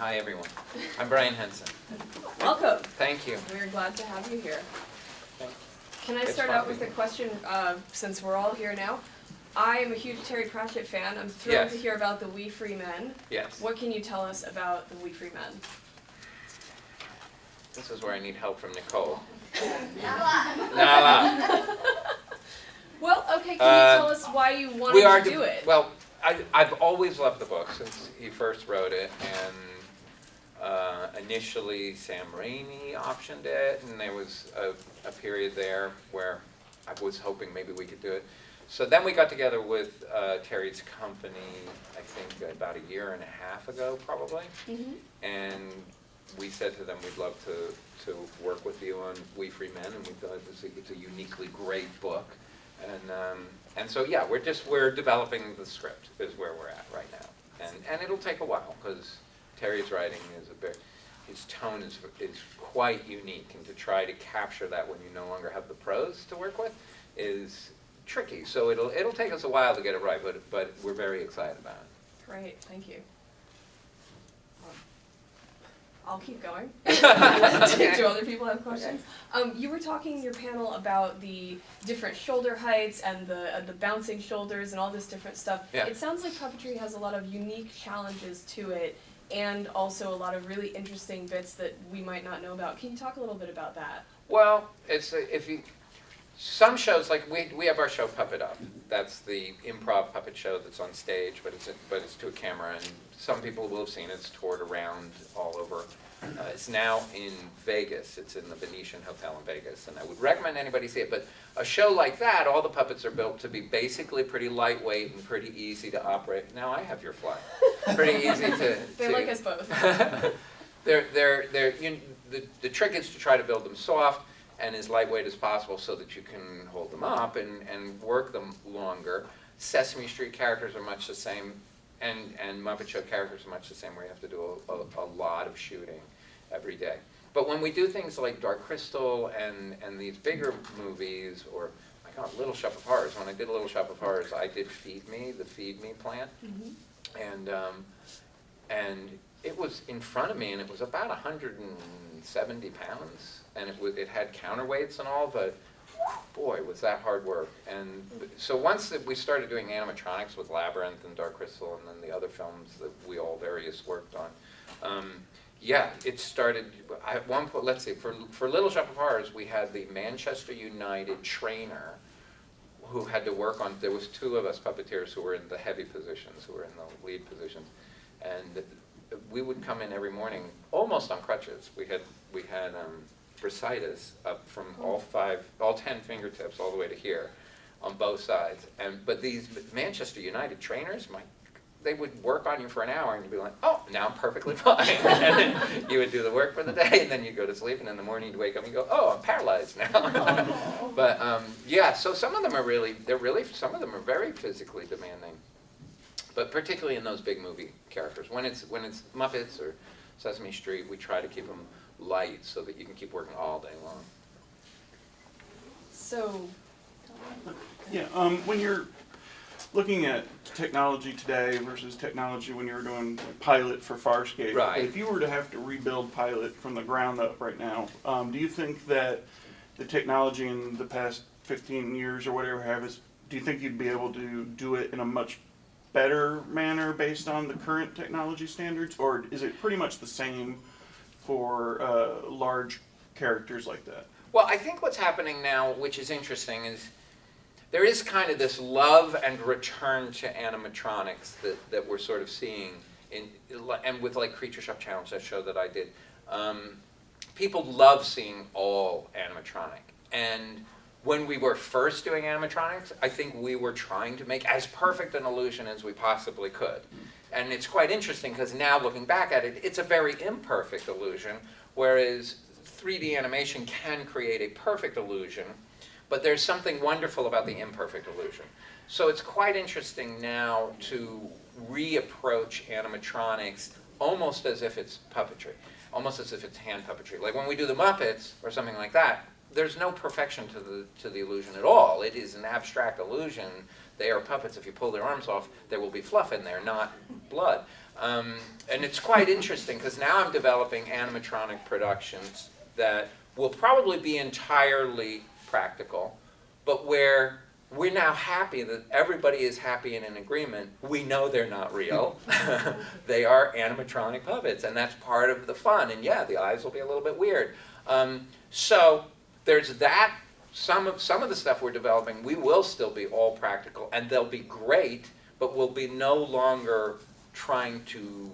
Hi, everyone. I'm Brian Henson. Welcome. Thank you. We're glad to have you here. Thank you. Can I It's start fun out with a being question, since we're all here now? I am a huge Terry Pratchett fan. I'm thrilled Yes. to hear about the We Free Men. Yes. What can you tell us about the We Free Men? This is where I need help from Nicole. Nala. Well, okay, can you tell us why you wanted to do it? Well, I've always loved the book since he first wrote it, and initially Sam Raimi optioned it, and there was a period there where I was hoping maybe we could do it. So then we got together with Terry's company, I think about a year and a half ago, probably, and we said to them we'd love to work with you on We Free Men, and we thought it's a uniquely great book. And so yeah, we're developing the script is where we're at right now, and it'll take a while because Terry's writing is his tone is quite unique, and to try to capture that when you no longer have the prose to work with is tricky. So it'll take us a while to get it right, but we're very excited about it. Great, thank you. I'll keep going. Do other people have questions? You were talking in your panel about the different shoulder heights and the bouncing shoulders and all this different stuff. Yeah. It sounds like puppetry has a lot of unique challenges to it, and also a lot of really interesting bits that we might not know about. Can you talk a little bit about that? Well, some shows, like we have our show Puppet Up. That's the improv puppet show that's on stage, but it's to a camera, and some people will have seen it. It's toured around all over. It's now in Vegas. It's in the Venetian Hotel in Vegas, and I would recommend anybody see it. But a show like that, all the puppets are built to be basically pretty lightweight and pretty easy to operate. Now I have your fly. Pretty easy to. They like us both. The trick is to try to build them soft and as lightweight as possible so that you can hold them up and work them longer. Sesame Street characters are much the same, and Muppet Show characters are much the same, where you have to do a lot of shooting every day. But when we do things like Dark Crystal and these bigger movies, or my God, Little Shop of Horrors, when I did Little Shop of Horrors, I did the Feed Me plant, and it was in front of me, and it was about 170 pounds, and it had counterweights and all, but boy, was that hard work. And so once we started doing animatronics with Labyrinth and Dark Crystal, and then the other films that we all worked on, yeah, it started, at one point, let's see, for Little Shop of Horrors, we had the Manchester United trainer who had to work on, there was two of us puppeteers who were in the heavy positions, who were in the lead positions, and we would come in every morning almost on crutches. We had bursitis up from all 10 fingertips all the way to here on both sides. But these Manchester United trainers, they would work on you for an hour, and you'd be like, oh, now I'm perfectly fine. And then you would do the work for the day, and then you'd go to sleep, and in the morning you'd wake up and you go, oh, I'm paralyzed now. But yeah, so some of them are some of them are very physically demanding. But particularly in those big movie characters. When it's Muppets or Sesame Street, we try to keep them light so that you can keep working all day long. So, yeah, when you're looking at technology today versus technology when you were doing Pilot for Farscape, right. If you were to have to rebuild Pilot from the ground up right now, do you think that the technology in the past 15 years or whatever do you think you'd be able to do it in a much better manner based on the current technology standards, or is it pretty much the same for large characters like that? Well, I think what's happening now, which is interesting, is there is kind of this love and return to animatronics that we're sort of seeing, and with like Creature Shop Challenge, that show that I did. People love seeing all animatronic, and when we were first doing animatronics, I think we were trying to make as perfect an illusion as we possibly could. And it's quite interesting because now looking back at it, it's a very imperfect illusion, whereas 3D animation can create a perfect illusion, but there's something wonderful about the imperfect illusion. So it's quite interesting now to reapproach animatronics almost as if it's puppetry, almost as if it's hand puppetry. Like when we do the Muppets or something like that, there's no perfection to the illusion at all. It is an abstract illusion. They are puppets. If you pull their arms off, there will be fluff in there, not blood. And it's quite interesting because now I'm developing animatronic productions that will probably be entirely practical, but where we're now happy that everybody is happy and in agreement. We know they're not real. They are animatronic puppets, and that's part of the fun. And yeah, the eyes will be a little bit weird. So there's that. Some of the stuff we're developing, we will still be all practical, and they'll be great, but we'll be no longer trying to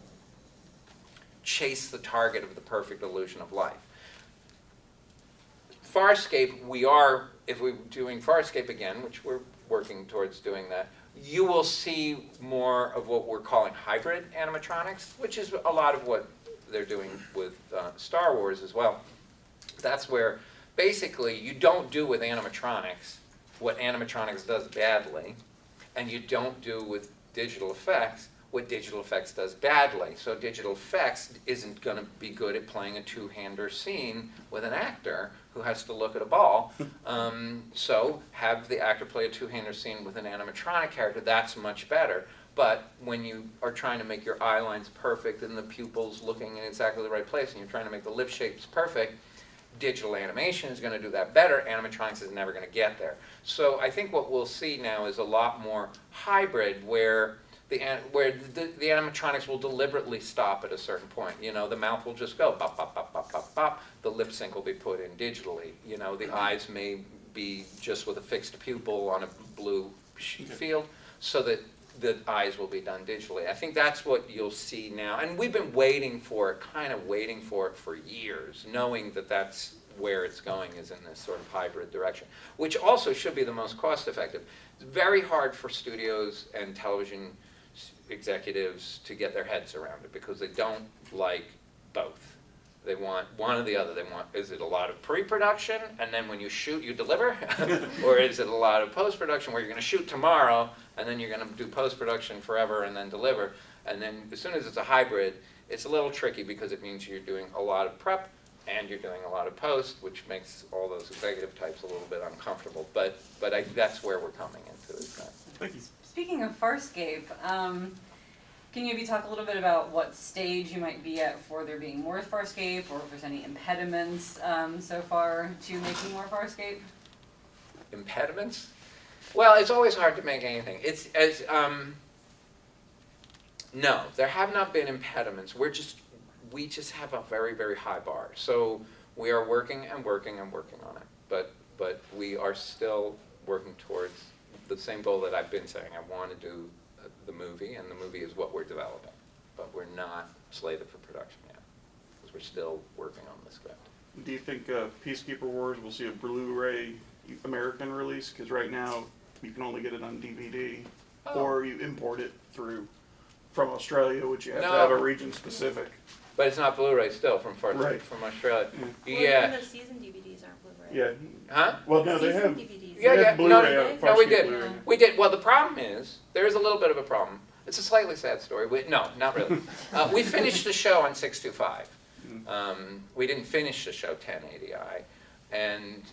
chase the target of the perfect illusion of life. Farscape, if we're doing Farscape again, which we're working towards doing that, you will see more of what we're calling hybrid animatronics, which is a lot of what they're doing with Star Wars as well. That's where basically you don't do with animatronics what animatronics does badly, and you don't do with digital effects what digital effects does badly. So digital effects isn't going to be good at playing a two-hander scene with an actor who has to look at a ball. So have the actor play a two-hander scene with an animatronic character. That's much better. But when you are trying to make your eye lines perfect and the pupils looking in exactly the right place and you're trying to make the lip shapes perfect, digital animation is going to do that better. Animatronics is never going to get there. So I think what we'll see now is a lot more hybrid where the animatronics will deliberately stop at a certain point. You know, the mouth will just go bop, bop, bop, bop, bop, bop. The lip sync will be put in digitally. You know, the eyes may be just with a fixed pupil on a blue field so that the eyes will be done digitally. I think that's what you'll see now. And we've been waiting for it for years, knowing that that's where it's going is in this sort of hybrid direction, which also should be the most cost effective. It's very hard for studios and television executives to get their heads around it because they don't like both. They want one or the other. They want, is it a lot of pre-production and then when you shoot you deliver? Or is it a lot of post-production where you're going to shoot tomorrow and then you're going to do post-production forever and then deliver? And then as soon as it's a hybrid, it's a little tricky because it means you're doing a lot of prep and you're doing a lot of post, which makes all those executive types a little bit uncomfortable. But that's where we're coming into this time. Thank you. Speaking of Farscape, can you maybe talk a little bit about what stage you might be at for there being more Farscape, or if there's any impediments so far to making more Farscape? Impediments? Well, it's always hard to make anything. No, there have not been impediments. We just have a very, very high bar. So we are working and working and working on it. But we are still working towards the same goal that I've been saying. I want to do the movie, and the movie is what we're developing. But we're not slated for production yet, because we're still working on the script. Do you think Peacekeeper Wars will see a Blu-ray American release? Because right now you can only get it on DVD, or you import it from Australia, which you have to have a region specific. But it's not Blu-ray still from Australia. Yeah. Even the season DVDs aren't Blu-ray. Yeah. Huh? Well, no, they Season have. DVDs. Yeah. Blu-ray No, we Farscape did. Blu-ray. We did. Well, the problem is, there is a little bit of a problem. It's a slightly sad story. No, not really. We finished the show on 625. We didn't finish the show 1080i, and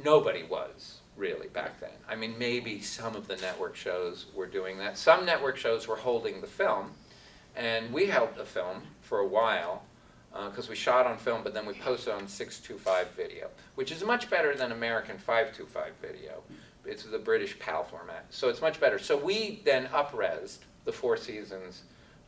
nobody was really back then. I mean, maybe some of the network shows were doing that. Some network shows were holding the film, and we held the film for a while because we shot on film, but then we posted on 625 video, which is much better than American 525 video. It's the British PAL format, so it's much better. So we then up-resed the 4 seasons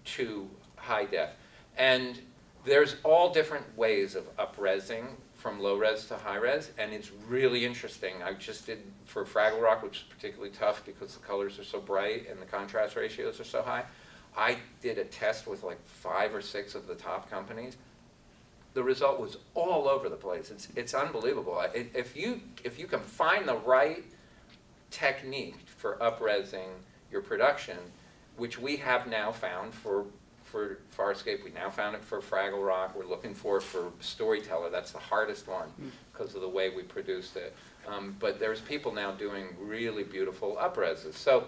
to high def, and there's all different ways of up-resing from low-res to high-res, and it's really interesting. I just did for Fraggle Rock, which is particularly tough because the colors are so bright and the contrast ratios are so high. I did a test with like 5 or 6 of the top companies. The result was all over the place. It's unbelievable. If you can find the right technique for up-resing your production, which we have now found for Farscape, we now found it for Fraggle Rock, we're looking for it for Storyteller. That's the hardest one because of the way we produced it. But there's people now doing really beautiful up-reses. So,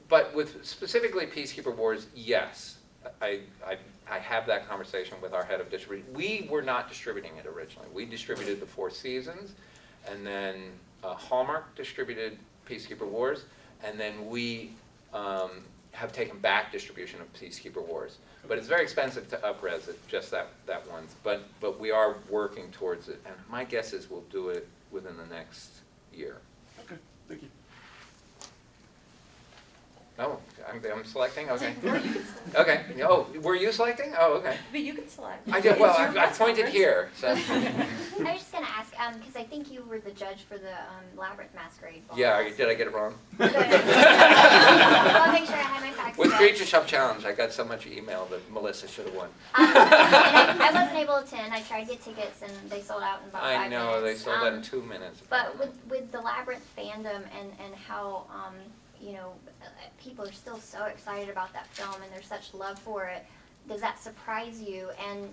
but with specifically Peacekeeper Wars, yes, I have that conversation with our head of distribution. We were not distributing it originally. We distributed the 4 seasons, and then Hallmark distributed Peacekeeper Wars, and then we have taken back distribution of Peacekeeper Wars. But it's very expensive to up-res it, just that once. But we are working towards it, and my guess is we'll do it within the next year. Okay, thank you. Oh, I'm selecting? Okay. Okay. Oh, were you selecting? Oh, okay. But you can select. I did, well, It's your I press pointed conference. here, so. I was just gonna ask, because I think you were the judge for the Labyrinth Masquerade Ball. Yeah, did I get it wrong? Good. I'll make sure I have my facts With correct. Creature Shop Challenge, I got so much email that Melissa should have won. And I wasn't able to attend. I tried to get tickets and they sold out in about 5 I minutes. know, they sold that in 2 minutes. But with the Labyrinth fandom and how, people are still so excited about that film and there's such love for it, does that surprise you? And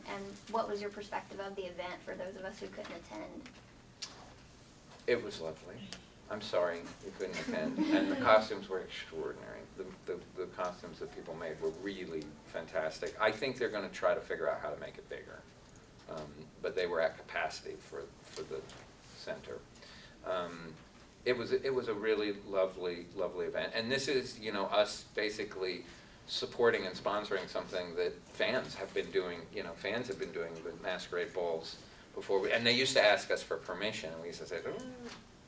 what was your perspective of the event for those of us who couldn't attend? It was lovely. I'm sorry you couldn't attend. And the costumes were extraordinary. The costumes that people made were really fantastic. I think they're going to try to figure out how to make it bigger. But they were at capacity for the center. It was a really lovely event. And this is, us basically supporting and sponsoring something that fans have been doing. Fans have been doing the masquerade balls before. And they used to ask us for permission, and we used to say,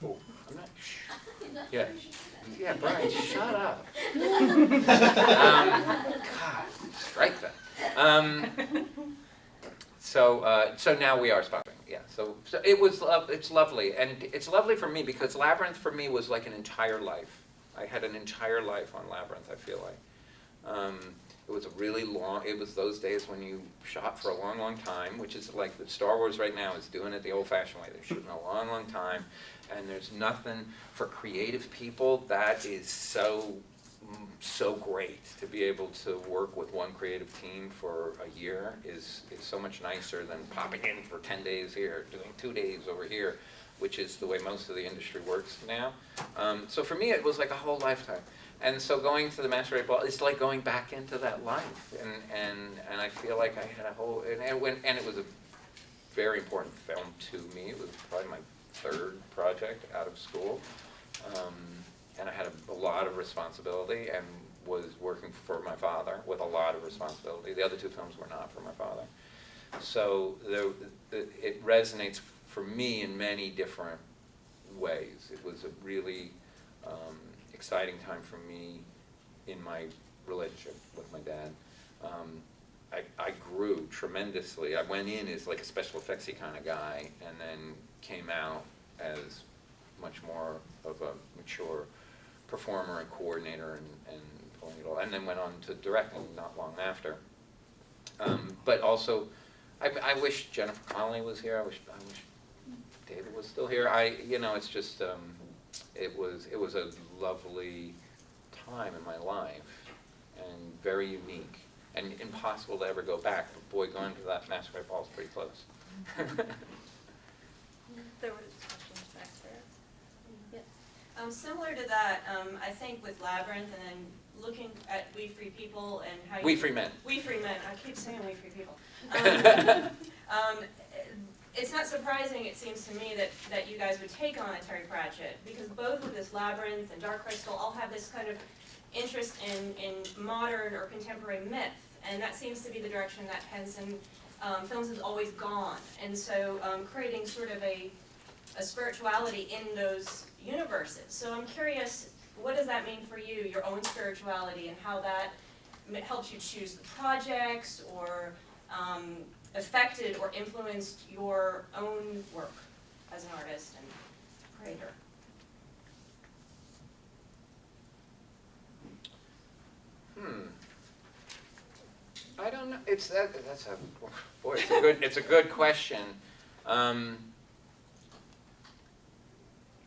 "Oh, I'm not sure." Yeah. Yeah, Brian, shut up. God, strike that. So now we are sponsoring. Yeah. So it was. It's lovely, and it's lovely for me because Labyrinth for me was like an entire life. I had an entire life on Labyrinth. I feel like. It was a really long. It was those days when you shot for a long time, which is like the Star Wars right now is doing it the old-fashioned way. They're shooting a long time, and there's nothing for creative people that is so great to be able to work with one creative team for a year is so much nicer than popping in for 10 days here, doing 2 days over here, which is the way most of the industry works now. So for me, it was like a whole lifetime. And so going to the Masquerade Ball, it's like going back into that life. And I feel like I had a whole, and it was a very important film to me. It was probably my 3rd project out of school. And I had a lot of responsibility and was working for my father with a lot of responsibility. The other 2 films were not for my father. So it resonates for me in many different ways. It was a really exciting time for me in my relationship with my dad. I grew tremendously. I went in as like a special effectsy kind of guy and then came out as much more of a mature performer and coordinator and pulling it all, and then went on to directing not long after. But also, I wish Jennifer Connelly was here. I wish David was still here. It's just it was a lovely time in my life and very unique and impossible to ever go back. But boy, going to that Masquerade Ball is pretty close. There was questions back there. Similar to that, I think with Labyrinth and then looking at We Free People and how you... We Free Men. We Free Men. I keep saying We Free People. It's not surprising, it seems to me, that you guys would take on a Terry Pratchett, because both with this Labyrinth and Dark Crystal all have this kind of interest in modern or contemporary myth, and that seems to be the direction that Henson Films has always gone. And so creating sort of a spirituality in those universes. So I'm curious, what does that mean for you, your own spirituality, and how that helps you choose the projects or affected or influenced your own work as an artist and creator? I don't know. It's a good question.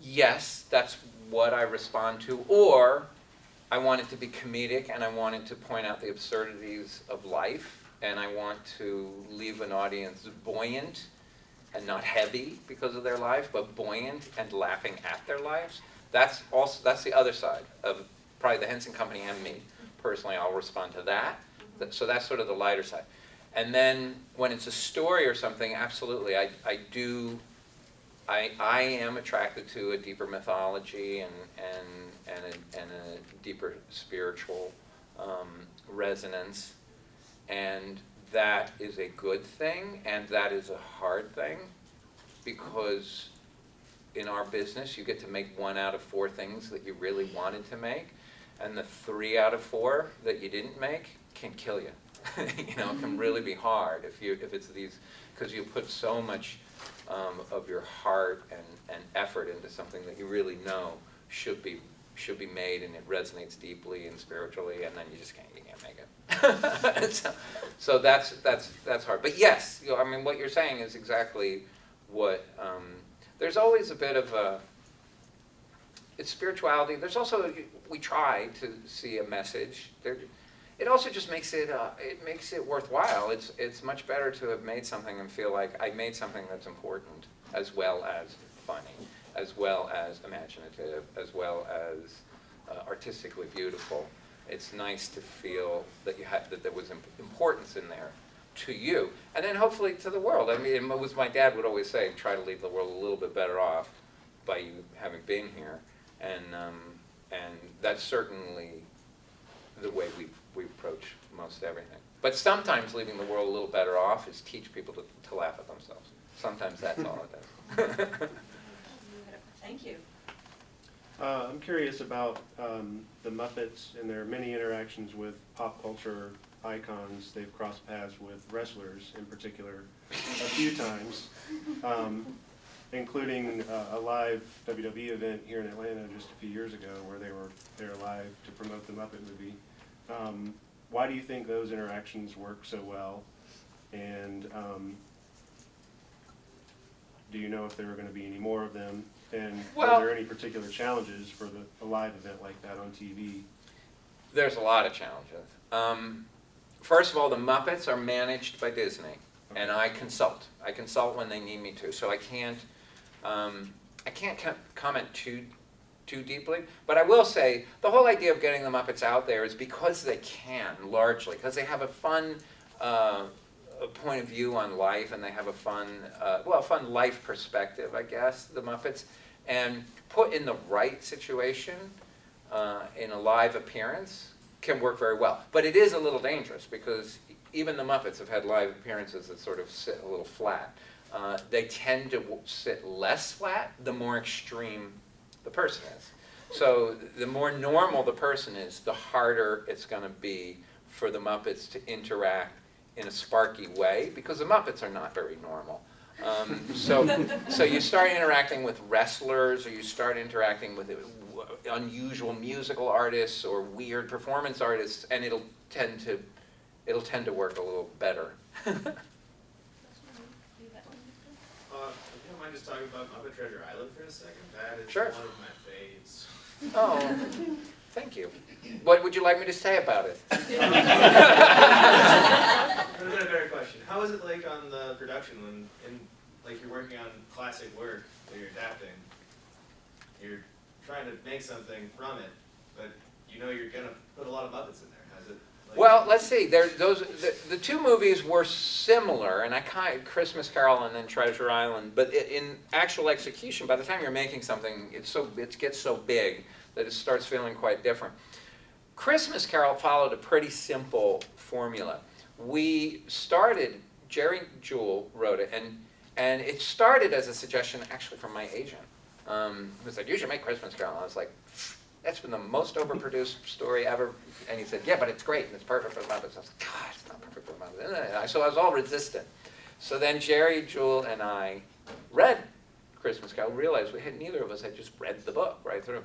Yes, that's what I respond to, or I want it to be comedic and I want it to point out the absurdities of life, and I want to leave an audience buoyant and not heavy because of their life, but buoyant and laughing at their lives. That's the other side of probably the Henson Company and me. Personally, I'll respond to that. So that's sort of the lighter side. And then when it's a story or something, absolutely, I am attracted to a deeper mythology and a deeper spiritual resonance, and that is a good thing, and that is a hard thing, because in our business, you get to make 1 out of 4 things that you really wanted to make, and the 3 out of 4 that you didn't make can kill you. You know, it can really be hard if it's these, because you put so much of your heart and effort into something that you really know should be made, and it resonates deeply and spiritually, and then you can't make it. so that's hard. But yes, you know, I mean, what you're saying is exactly what. There's always a bit of it's spirituality. There's also, we try to see a message. It also just makes it worthwhile. It's much better to have made something and feel like I made something that's important, as well as funny, as well as imaginative, as well as artistically beautiful. It's nice to feel that that there was importance in there to you, and then hopefully to the world. I mean, it was, my dad would always say, try to leave the world a little bit better off by you having been here, and that's certainly the way we approach most everything. But sometimes leaving the world a little better off is teach people to laugh at themselves. Sometimes that's all it does. Thank you. I'm curious about the Muppets and their many interactions with pop culture icons. They've crossed paths with wrestlers in particular a few times, including a live WWE event here in Atlanta just a few years ago where they were there live to promote the Muppet movie. Why do you think those interactions work so well? And do you know if there are going to be any more of them? And are there any particular challenges for a live event like that on TV? There's a lot of challenges. First of all, the Muppets are managed by Disney, and I consult. I consult when they need me to, so I can't comment too deeply. But I will say the whole idea of getting the Muppets out there is because they can, largely, because they have a fun point of view on life, and they have a fun life perspective, I guess, the Muppets. And put in the right situation, in a live appearance, can work very well. But it is a little dangerous, because even the Muppets have had live appearances that sort of sit a little flat. They tend to sit less flat the more extreme the person is. So the more normal the person is, the harder it's going to be for the Muppets to interact in a sparky way, because the Muppets are not very normal. So you start interacting with wrestlers, or you start interacting with unusual musical artists or weird performance artists, and it'll tend to work a little better. If you don't mind just talking about Muppet Treasure Island for a second, that is Sure. one of my faves. Oh, thank you. What would you like me to say about it? But a better question. How is it like on the production when like you're working on classic work that you're adapting? You're trying to make something from it, but you know you're gonna put a lot of Muppets in there. How's it like? Well, let's see. The two movies were similar, and Christmas Carol and then Treasure Island. But in actual execution, by the time you're making something, it gets so big that it starts feeling quite different. Christmas Carol followed a pretty simple formula. We started, Jerry Jewell wrote it, and it started as a suggestion actually from my agent. He was like, you should make Christmas Carol. And I was like, that's been the most overproduced story ever. And he said, yeah, but it's great, and it's perfect for the Muppets. I was like, God, it's not perfect for the Muppets. So I was all resistant. So then Jerry Jewell and I read Christmas Carol, realized neither of us had just read the book right through.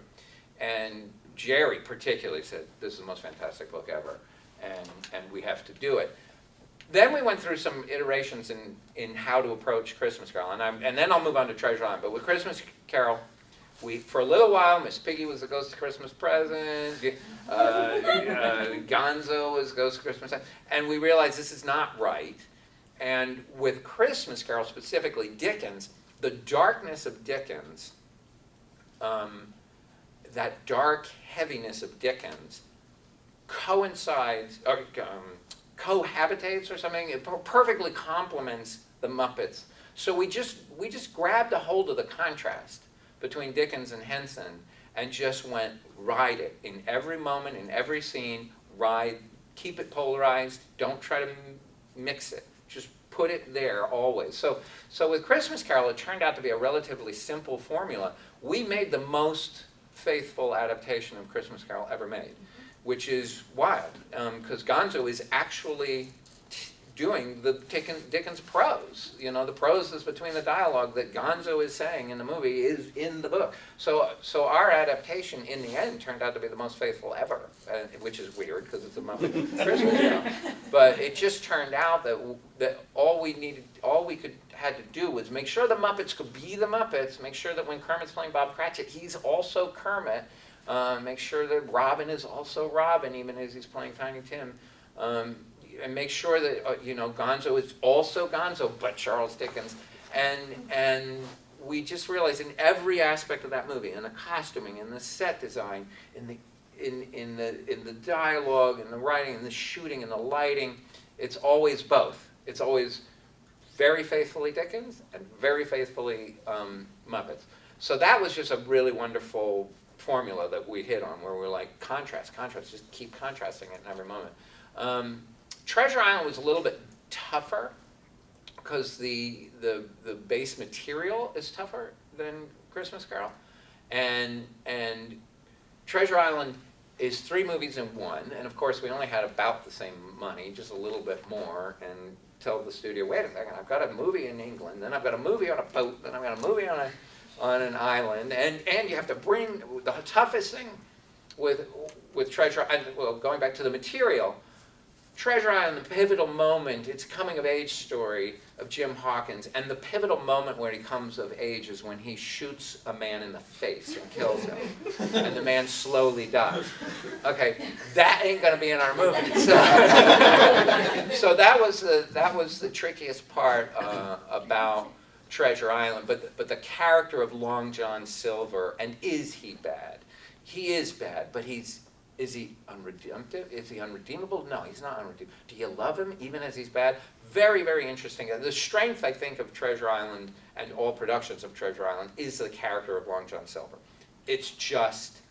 And Jerry particularly said, this is the most fantastic book ever, and we have to do it. Then we went through some iterations in how to approach Christmas Carol, and then I'll move on to Treasure Island. But with Christmas Carol, for a little while, Miss Piggy was the Ghost of Christmas Present, Gonzo was Ghost of Christmas Present, and we realized this is not right. And with Christmas Carol specifically, Dickens, the darkness of Dickens, that dark heaviness of Dickens coincides, or cohabitates or something. It perfectly complements the Muppets. So we just grabbed a hold of the contrast between Dickens and Henson and just went ride it in every moment, in every scene. ride, keep it polarized, don't try to mix it. Just put it there always. So with Christmas Carol, it turned out to be a relatively simple formula. We made the most faithful adaptation of Christmas Carol ever made, which is wild, because Gonzo is actually doing the Dickens prose. You know, the prose is between the dialogue that Gonzo is saying in the movie is in the book. So our adaptation in the end turned out to be the most faithful ever, which is weird because it's a Muppet Christmas Carol. But it just turned out that all we had to do was make sure the Muppets could be the Muppets, make sure that when Kermit's playing Bob Cratchit, he's also Kermit, make sure that Robin is also Robin, even as he's playing Tiny Tim. And make sure that Gonzo is also Gonzo, but Charles Dickens, and we just realized in every aspect of that movie, in the costuming, in the set design, in the dialogue, in the writing, in the shooting, in the lighting, it's always both. It's always very faithfully Dickens and very faithfully Muppets. So that was just a really wonderful formula that we hit on, where we're like contrast, just keep contrasting it in every moment. Treasure Island was a little bit tougher because the base material is tougher than Christmas Carol, and Treasure Island is 3 movies in one, and of course we only had about the same money, just a little bit more, and tell the studio, wait a second, I've got a movie in England, then I've got a movie on a boat, then I've got a movie on an island, and you have to bring the toughest thing with Treasure Island. Well, going back to the material. Treasure Island, the pivotal moment, it's a coming-of-age story of Jim Hawkins, and the pivotal moment where he comes of age is when he shoots a man in the face and kills him, and the man slowly dies. Okay, that ain't going to be in our movie. So that was the trickiest part about Treasure Island, but the character of Long John Silver, and is he bad? He is bad, but is he unredeemable? Is he unredeemable? No, he's not unredeemable. Do you love him even as he's bad? Very, very interesting. The strength, I think, of Treasure Island and all productions of Treasure Island is the character of Long John Silver. It's just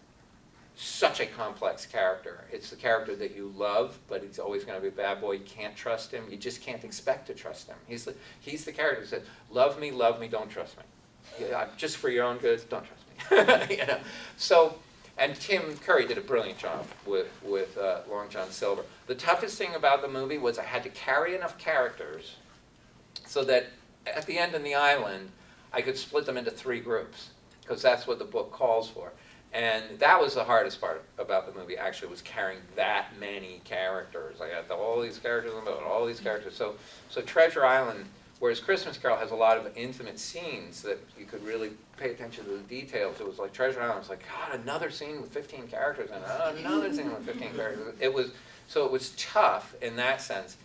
such a complex character. It's the character that you love, but he's always going to be a bad boy. You can't trust him. You just can't expect to trust him. He's the character who says, love me, don't trust me. Just for your own good, don't trust me. So. And Tim Curry did a brilliant job with Long John Silver. The toughest thing about the movie was I had to carry enough characters so that at the end in the island, I could split them into 3 groups, because that's what the book calls for. And that was the hardest part about the movie, actually, was carrying that many characters. I had all these characters in the middle, all these characters. So Treasure Island, whereas Christmas Carol has a lot of intimate scenes that you could really pay attention to the details. It was like Treasure Island was like, God, another scene with 15 characters and another scene with 15 characters. It was tough in that sense.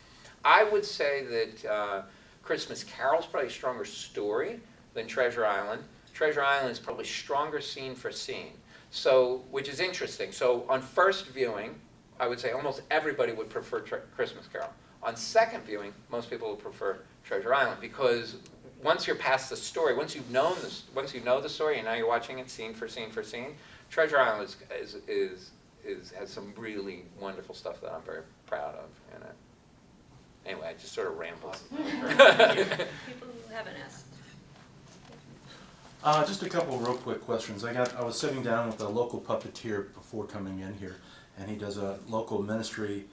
I would say that Christmas Carol's probably a stronger story than Treasure Island. Treasure Island is probably stronger scene for scene. So, which is interesting. So on first viewing, I would say almost everybody would prefer Christmas Carol. On second viewing, most people would prefer Treasure Island, because once you're past the story, once you know the story, and now you're watching it scene for scene for scene, Treasure Island has some really wonderful stuff that I'm very proud of in it. Anyway, I just sort of rambled. People who haven't asked. Just a couple real quick questions. I was sitting down with a local puppeteer before coming in here, and he does a local ministry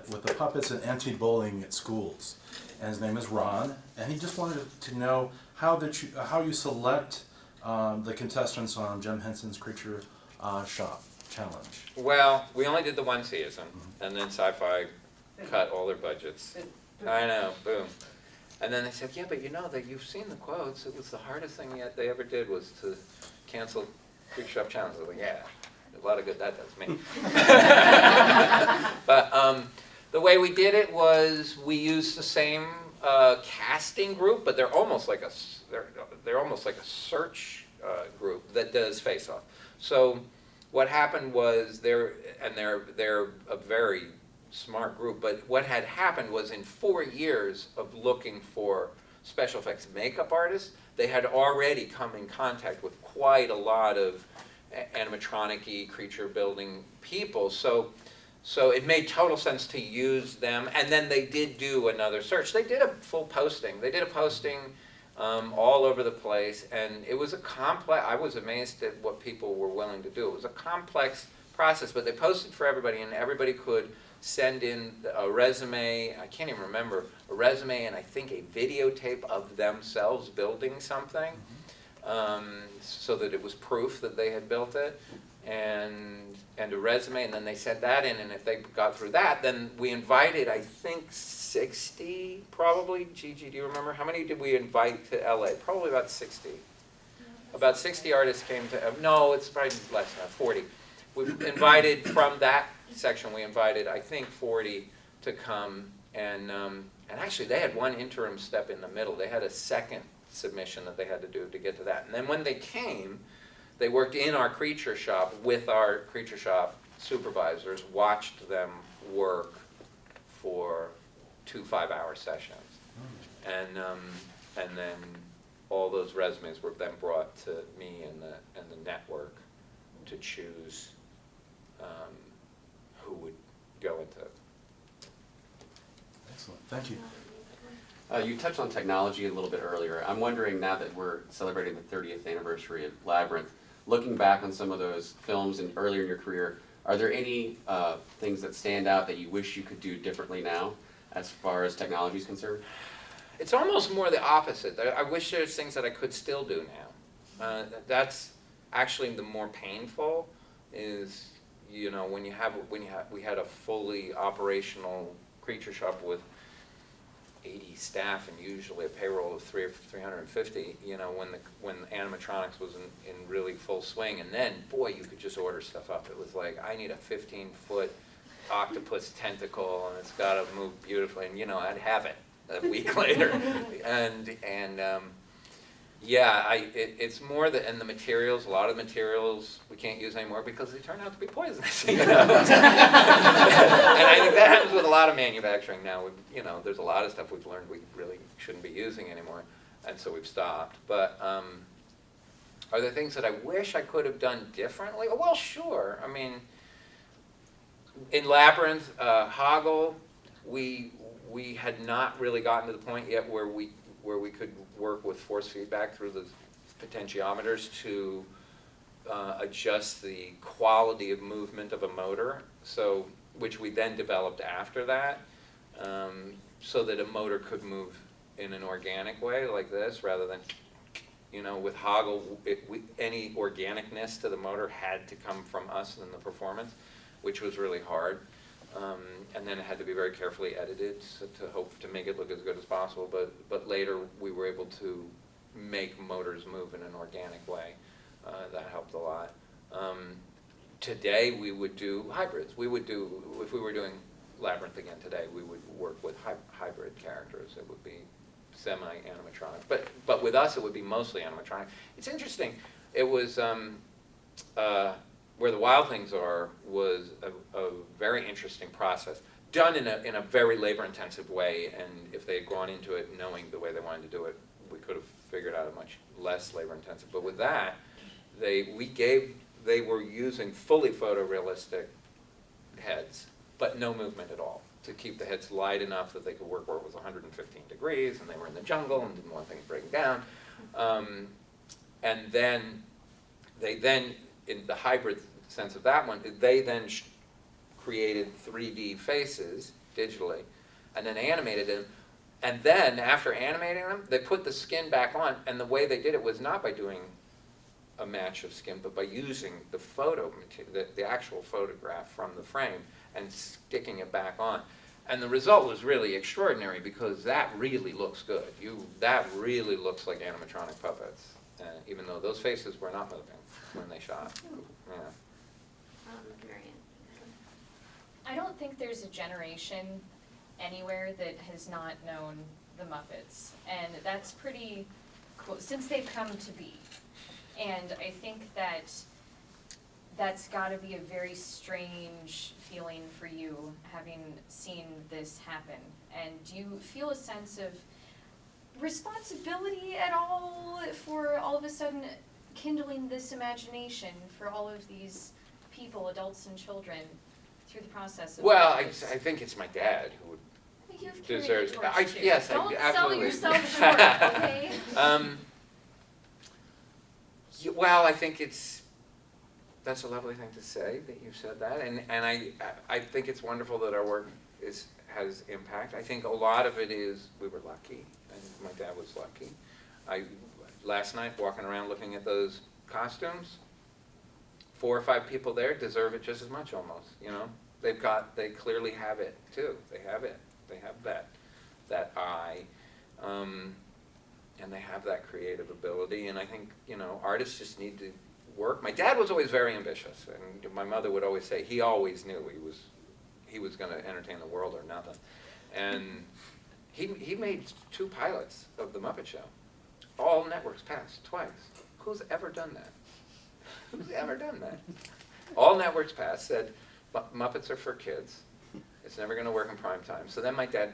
with the puppets and anti-bullying at schools. And his name is Ron, and he just wanted to know how you select the contestants on Jim Henson's Creature Shop Challenge. Well, we only did the one season, and then Sci-Fi cut all their budgets. I know, boom. And then they said, yeah, but you know that you've seen the quotes. It was the hardest thing yet they ever did was to cancel Creature Shop Challenge. I was like, yeah, a lot of good that does me. But the way we did it was we used the same casting group, but they're almost like a search group that does Face Off. So what happened was they're a very smart group, but what had happened was in 4 years of looking for special effects makeup artists, they had already come in contact with quite a lot of animatronic-y creature building people. So So it made total sense to use them, and then they did do another search. They did a full posting. They did a posting all over the place, and it was a complex, I was amazed at what people were willing to do. It was a complex process, but they posted for everybody, and everybody could send in a resume, I can't even remember, a resume and I think a videotape of themselves building something, so that it was proof that they had built it, and a resume, and then they sent that in, and if they got through that, then we invited, I think, 60 probably. Gigi, do you remember? How many did we invite to LA? Probably about 60. About 60 artists came to, no, it's probably less than 40. We invited, from that section, we invited, I think, 40 to come, and actually they had one interim step in the middle. They had a second submission that they had to do to get to that. And then when they came, they worked in our creature shop with our creature shop supervisors, watched them work for 2 5-hour sessions. And then all those resumes were then brought to me and the network to choose who would go into it. Excellent, thank you. You touched on technology a little bit earlier. I'm wondering, now that we're celebrating the 30th anniversary of Labyrinth, looking back on some of those films and earlier in your career, are there any things that stand out that you wish you could do differently now as far as technology is concerned? It's almost more the opposite. I wish there's things that I could still do now. That's actually the more painful, is, you know, when we had a fully operational creature shop with 80 staff and usually a payroll of 350, you know, when animatronics was in really full swing, and then, boy, you could just order stuff up. It was like, I need a 15-foot octopus tentacle, and it's got to move beautifully, and, you know, I'd have it a week later. Yeah, it's more and the materials, a lot of the materials we can't use anymore because they turn out to be poisonous. You know? And I think that happens with a lot of manufacturing now. You know, there's a lot of stuff we've learned we really shouldn't be using anymore, and so we've stopped. But are there things that I wish I could have done differently? Oh, well, sure. I mean, in Labyrinth, Hoggle, we had not really gotten to the point yet where we could work with force feedback through the potentiometers to adjust the quality of movement of a motor, so which we then developed after that, so that a motor could move in an organic way like this rather than, you know, with Hoggle, any organicness to the motor had to come from us in the performance, which was really hard. And then it had to be very carefully edited to hope to make it look as good as possible. But later we were able to make motors move in an organic way. That helped a lot. Today we would do hybrids. We would do, if we were doing Labyrinth again today, we would work with hybrid characters. It would be semi-animatronic. But with us it would be mostly animatronic. It's interesting. It was Where the Wild Things Are was a very interesting process, done in a very labor-intensive way, and if they had gone into it knowing the way they wanted to do it, we could have figured out a much less labor-intensive. But with that, they were using fully photorealistic heads, but no movement at all, to keep the heads light enough that they could work where it was 115 degrees, and they were in the jungle and didn't want things breaking down. And then in the hybrid sense of that one, they then created 3D faces digitally, and then animated them. And then, after animating them, they put the skin back on, and the way they did it was not by doing a match of skin, but by using the photo material, the actual photograph from the frame, and sticking it back on. And the result was really extraordinary, because that really looks good. That really looks like animatronic puppets, even though those faces were not moving when they shot. Yeah. I don't think there's a generation anywhere that has not known the Muppets, and that's pretty cool, since they've come to be. And I think that's gotta be a very strange feeling for you, having seen this happen. And do you feel a sense of responsibility at all for all of a sudden kindling this imagination for all of these people, adults and children, through the process of. Well, I Muppets? think it's my dad who You've deserves, carried the torch too. yes, Don't sell absolutely. yourself short, okay? Well, I think that's a lovely thing to say, that you said that, and I think it's wonderful that our work has impact. I think a lot of it is, we were lucky, and my dad was lucky. Last night, walking around looking at those costumes, 4 or 5 people there deserve it just as much almost, you know? They clearly have it too, they have that eye, and they have that creative ability, and I think, you know, artists just need to work. My dad was always very ambitious, and my mother would always say he always knew he was going to entertain the world or nothing. And he made 2 pilots of the Muppet Show. All networks passed twice. Who's ever done that? Who's ever done that? All networks passed, said Muppets are for kids. It's never going to work in prime time. So then my dad,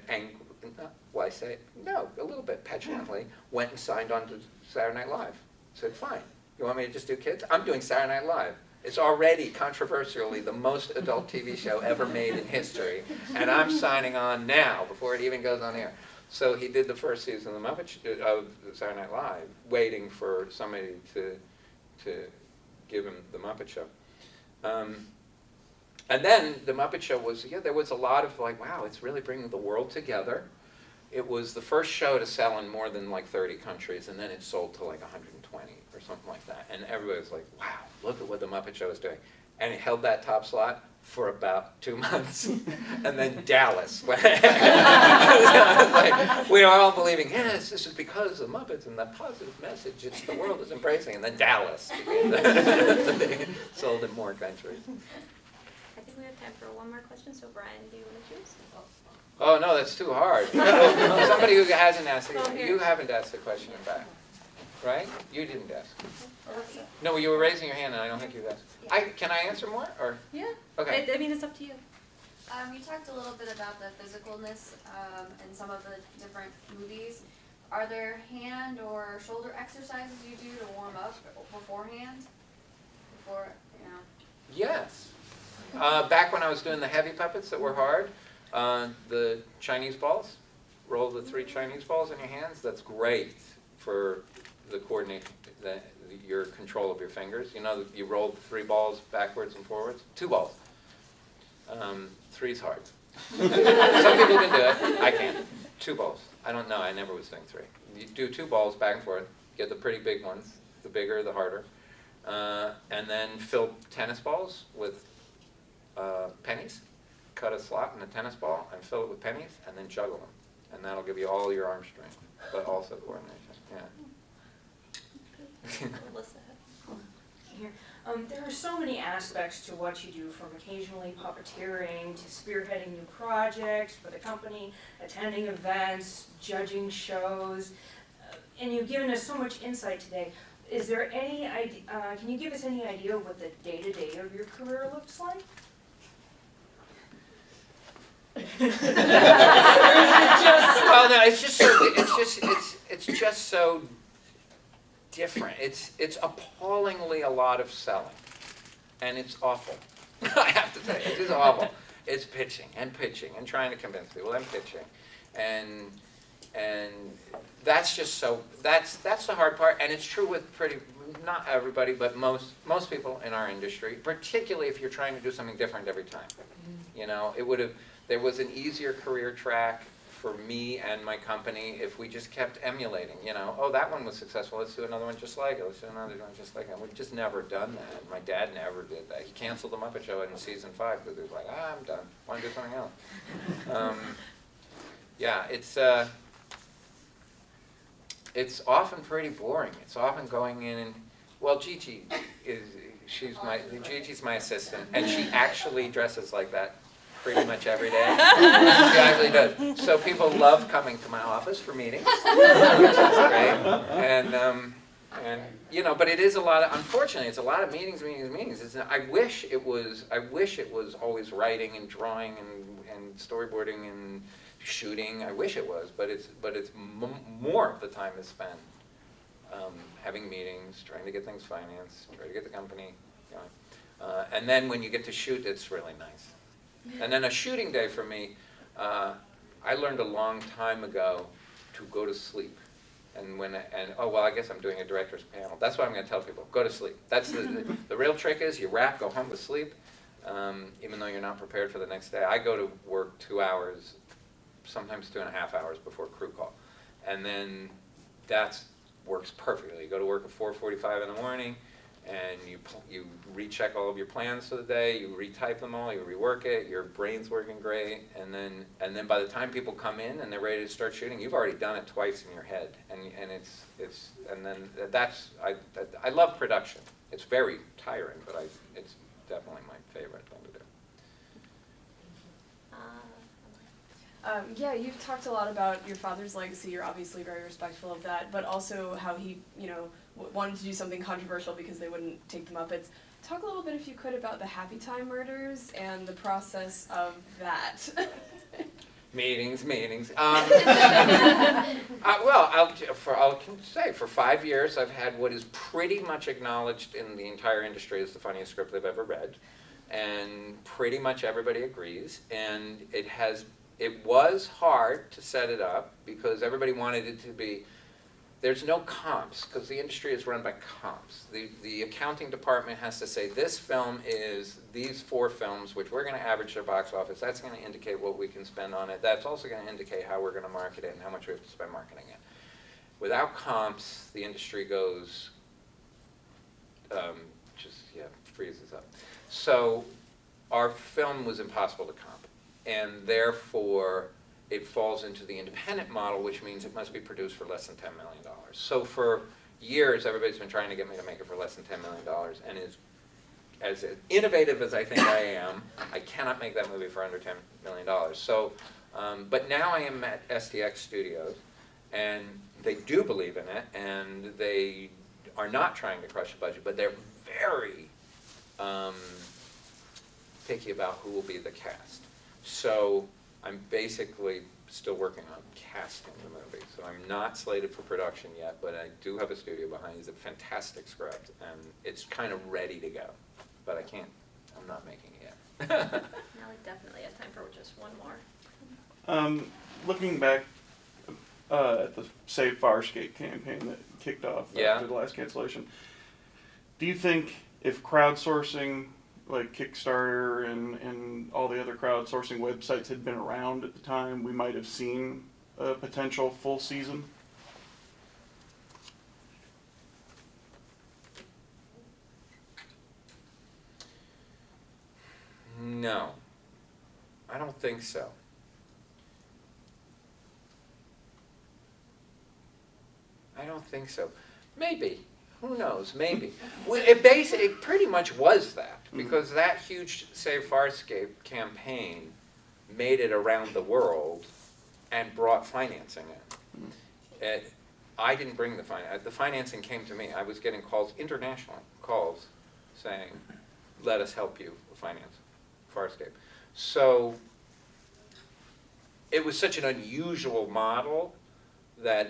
well, I say it, no, a little bit petulantly, went and signed on to Saturday Night Live. Said, fine. You want me to just do kids? I'm doing Saturday Night Live. It's already, controversially, the most adult TV show ever made in history, and I'm signing on now, before it even goes on air. So he did the first season of Saturday Night Live, waiting for somebody to give him the Muppet Show. And then the Muppet Show was, there was a lot of like, wow, it's really bringing the world together. It was the first show to sell in more than like 30 countries, and then it sold to like 120 or something like that. And everybody was like, wow, look at what the Muppet Show is doing. And it held that top slot for about 2 months. And then Dallas went. Like, we were all believing, yes, this is because of the Muppets and the positive message the world is embracing. And then Dallas sold in more countries. I think we have time for one more question, so Brian, do you want to choose? Oh, no, that's too hard. Somebody who hasn't asked it, Oh, here. you haven't asked the question back, right? You didn't ask. No, you were raising your hand, and I don't think you asked. Can I answer more, or? Yeah. Okay. I mean, it's up to you. You talked a little bit about the physicalness in some of the different movies. Are there hand or shoulder exercises you do to warm up beforehand? Before, you know? Yes. Back when I was doing the heavy puppets that were hard, the Chinese balls, roll the 3 Chinese balls in your hands. That's great for the coordination, your control of your fingers. You know, you roll the 3 balls backwards and forwards. 2 balls. 3's hard. Some people can do it. I can't. 2 balls. I don't know. I never was doing 3. You do 2 balls back and forth. Get the pretty big ones. The bigger, the harder. And then fill tennis balls with pennies. Cut a slot in a tennis ball and fill it with pennies, and then juggle them. And that'll give you all your arm strength, but also coordination. Yeah. Here. There are so many aspects to what you do, from occasionally puppeteering to spearheading new projects for the company, attending events, judging shows, and you've given us so much insight today. Is there any idea, can you give us any idea of what the day-to-day of your career looks like? Well, no, it's just so different. It's appallingly a lot of selling, and it's awful. I have to tell you, it's just awful. It's pitching and trying to convince people and pitching, and that's just so that's the hard part. And it's true with not everybody, but most people in our industry, particularly if you're trying to do something different every time. You know, there was an easier career track for me and my company if we just kept emulating, you know, oh, that one was successful, let's do another one just like it, let's do another one just like it. We've just never done that. My dad never did that. He canceled the Muppet Show in season 5 because he was like, I'm done, want to do something else. Yeah, it's often pretty boring. It's often going in and, well, Gigi's my assistant, and she actually dresses like that pretty much every day. She actually does. So people love coming to my office for meetings, which is great. And you know, but it is a lot of, unfortunately, it's a lot of meetings. I wish it was always writing and drawing and storyboarding and shooting. I wish it was, but it's more of the time is spent having meetings, trying to get things financed, trying to get the company going. And then when you get to shoot, it's really nice. And then a shooting day for me, I learned a long time ago to go to sleep. And oh well, I guess I'm doing a director's panel. That's what I'm going to tell people: go to sleep. That's the real trick is you wrap, go home to sleep, even though you're not prepared for the next day. I go to work 2 hours, sometimes 2.5 hours before crew call, and then that works perfectly. You go to work at 4:45 in the morning, and you recheck all of your plans for the day, you retype them all, you rework it, your brain's working great, and then by the time people come in and they're ready to start shooting, you've already done it twice in your head, and I love production. It's very tiring, but it's definitely my favorite thing to do. Yeah, you've talked a lot about your father's legacy. You're obviously very respectful of that, but also how he, wanted to do something controversial because they wouldn't take the Muppets. Talk a little bit, if you could, about the Happy Time murders and the process of that. Meetings. Well, I can say for 5 years I've had what is pretty much acknowledged in the entire industry as the funniest script they've ever read, and pretty much everybody agrees. And it was hard to set it up because everybody wanted it to be. There's no comps because the industry is run by comps. The accounting department has to say this film is these 4 films, which we're going to average their box office. That's going to indicate what we can spend on it. That's also going to indicate how we're going to market it and how much we have to spend marketing it. Without comps, the industry goes freezes up. So our film was impossible to comp, and therefore it falls into the independent model, which means it must be produced for less than $10 million. So for years, everybody's been trying to get me to make it for less than $10 million, and as innovative as I think I am, I cannot make that movie for under $10 million. So, but now I am at STX Studios, and they do believe in it, and they are not trying to crush the budget, but they're very picky about who will be the cast. So I'm basically still working on casting the movie. So I'm not slated for production yet, but I do have a studio behind. It's a fantastic script, and it's kind of ready to go. But I'm not making it yet. Now we definitely have time for just one more. Looking back at the Save Farscape campaign that kicked off after the last cancellation, do you think if crowdsourcing like Kickstarter and all the other crowdsourcing websites had been around at the time, we might have seen a potential full season? No, I don't think so. I don't think so. Maybe. Who knows? Maybe. Well, it pretty much was that, because that huge Save Farscape campaign made it around the world and brought financing in. I didn't bring the financing. The financing came to me. I was getting international calls, saying, let us help you finance Farscape. So it was such an unusual model that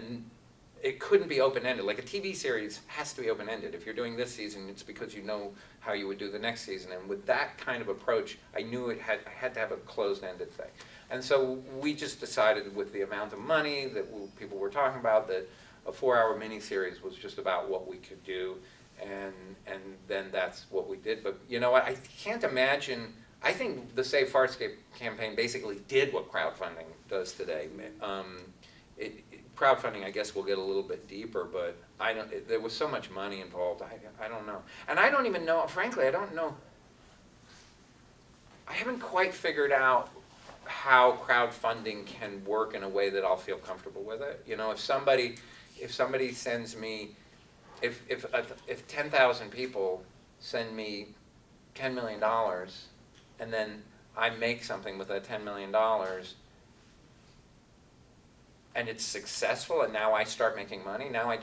it couldn't be open-ended. Like a TV series has to be open-ended. If you're doing this season, it's because you know how you would do the next season. And with that kind of approach, I knew I had to have a closed-ended thing. And so we just decided with the amount of money that people were talking about that a 4-hour miniseries was just about what we could do. And then that's what we did. But you know what? I can't imagine. I think the Save Farscape campaign basically did what crowdfunding does today. Crowdfunding, I guess, will get a little bit deeper, but there was so much money involved, I don't know. And I don't even know, frankly, I don't know. I haven't quite figured out how crowdfunding can work in a way that I'll feel comfortable with it. You know, if somebody sends me, if 10,000 people send me $10 million, and then I make something with that $10 million, and it's successful, and now I start making money. Now I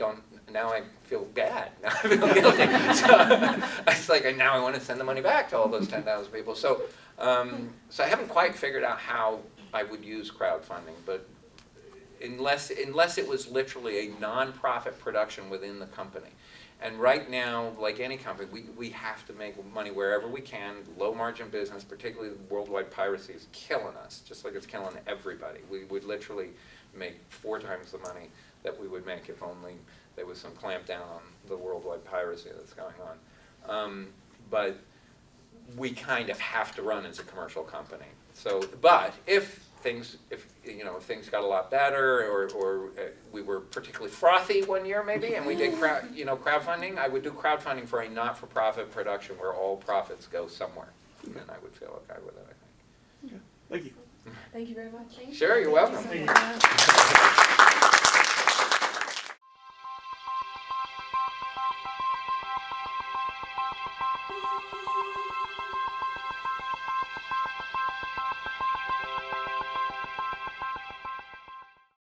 feel bad. Now I feel guilty. So it's like, now I want to send the money back to all those 10,000 people. So I haven't quite figured out how I would use crowdfunding, but unless it was literally a non-profit production within the company. And right now, like any company, we have to make money wherever we can. Low margin business, particularly worldwide piracy, is killing us, just like it's killing everybody. We would literally make 4 times the money that we would make if only there was some clamp down on the worldwide piracy that's going on. But we kind of have to run as a commercial company. So, but if things got a lot better, or we were particularly frothy one year maybe, and we did crowdfunding, I would do crowdfunding for a not-for-profit production where all profits go somewhere, and I would feel okay with it, I think. Okay. Thank you. Thank you very much. Sure, you're welcome. Thank you so much.